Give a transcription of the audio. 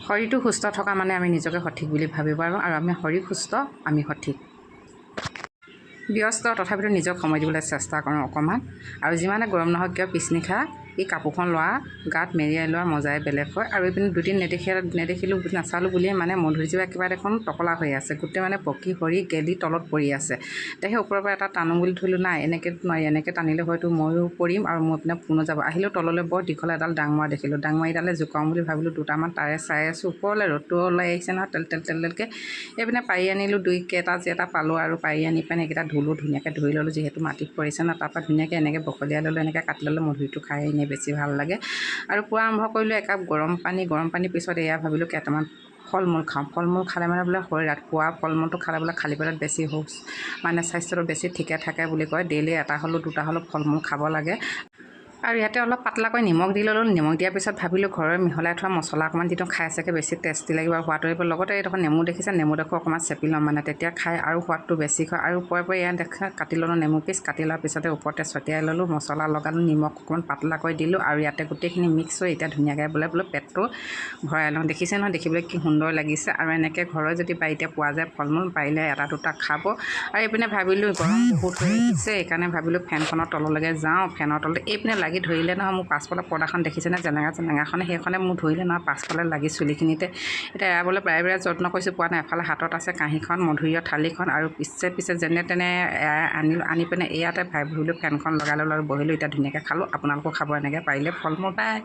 শৰীৰটো সুস্থ থকা মানে আমি নিজকে সঠিক বুলি ভাবিব পাৰোঁ আৰু আমি শৰীৰ সুস্থ আমি সঠিক। ব্যস্ত তথাপিতো নিজক সময় দিবলৈ চেষ্টা কৰোঁ অকণমান। আৰু যিমানে গৰম নহওক কিয় পিছনিশা এই কাপোৰখন লোৱা গাত মেৰিয়াই লোৱাৰ মজাই বেলেগ হয়। আৰু এইপিনে দুদিন নেদেখিলোঁ নাচালোঁ বুলিয়ে মানে মধুৰিজোপা একেবাৰে দেখোন টকলা হৈ আছে, গোটেই মানে পকি সৰি গেলি তলত পৰি আছে। সেই ওপৰৰ পৰা এটা টানো বুলি ধৰিলোঁ, নাই এনেকৈ নোৱাৰি, এনেকৈ টানিলে হয়তো ময়ো পৰিম আৰু মোৰ পিনে পোনো যাব। আহিলেও তললৈ বৰ দীঘল এডাল ডাংমৰা দেখিলোঁ, ডাংমৰাডালে জোকাওঁ বুলি ভাবিলোঁ, দুটামান তাৰে চাই আছোঁ। ওপৰলৈ ৰ'দটো ওলাই আহিছে নহয় তেলকৈ। এইপিনে পাৰি আনিলোঁ কেইটা যেইটা পালোঁ আৰু পাৰি আনি পেলাই এইকেইটা ধুলোঁ, ধুনীয়াকৈ ধুই ল'লোঁ, যিহেতু মাটিত পৰিছে ন, তাৰপৰা ধুনীয়াকৈ এনেকৈ বখলিয়াই ল'লোঁ, এনেকৈ কাটি ল'লোঁ। মধুৰিটো খাই এনেই বেছি ভাল লাগে। আৰু পুৱা আৰম্ভ কৰিলোঁ একাপ গৰম পানীৰ পিছত এয়া ভাবিলোঁ কেইটামান ফল মূল খাওঁ। ফল মূল খালে মানে বোলে ৰাতিপুৱা ফল মূলটো খালে বোলে খালী পেটত বেছি মানে স্বাস্থ্যটো বেছি ঠিকে থাকে বুলি কয়। ডেইলি এটা হ'লেও দুটা হ'লেও ফল মূল খাব লাগে। আৰু ইয়াতে অলপ পাতলাকৈ নিমখ দি ল'লোঁ। নিমখ দিয়াৰ পিছত ভাবিলোঁ ঘৰৰ মিহলাই থোৱা মছলা অকণমান যিটো খাই চাগে বেছি টেষ্টি লাগিব আৰু সোৱাদ লাগিব। লগতে এইডোখৰ নেমু দেখিছে, নেমুডোখৰ অকণমান চেপি ল'ম, মানে তেতিয়া খাই আৰু সোৱাদটো বেছি হয়। আৰু ওপৰে ইয়াত কাটি ল'লোঁ নেমু পিচ, কাটি লোৱাৰ পিছতে ওপৰতে ছটিয়াই ল'লোঁ, মছলা লগালোঁ, নিমখ অকণমান পাতলাকৈ দিলোঁ আৰু ইয়াতে গোটেইখিনি মিক্স হৈ এতিয়া ধুনীয়াকৈ বোলে পেটটো ভৰাই লওঁ। দেখিছে নহয়, দেখিবলৈ কি সুন্দৰ লাগিছে। আৰু এনেকৈ ঘৰৰ যদি বাৰীতে পোৱা যায় ফল মূল, পাৰিলে এটা দুটা খাব। আৰু এইপিনে ভাবিলোঁ গৰম বহুত হৈ আহিছে, সেইকাৰণে ভাবিলোঁ ফেনখনৰ তললৈকে যাওঁ। ফেনৰ তলতে এইপিনে লাগি ধৰিলে নহয়, মোৰ পাছফালে পৰ্দাখন দেখিছেনে, জেনেঙাখনে সেইখনে মোৰ ধৰিলে নহয় পাছফালে লাগি চুলিখিনিতে। এতিয়া এৰাবলৈ প্ৰায় যত্ন কৰিছোঁ, পোৱা নাই। এফালে হাতত আছে কাঁহীখন, মধুৰিৰ থালিখন, আৰু পিছে যেনে তেনে আনি পিনে ইয়াতে ভাবিলোঁ ফেনখন লগাই ল'লোঁ আৰু বহিলোঁ। এতিয়া ধুনীয়াকৈ খালোঁ। আপোনালোকেও খাব এনেকৈ পাৰিলে ফল মূল পায়।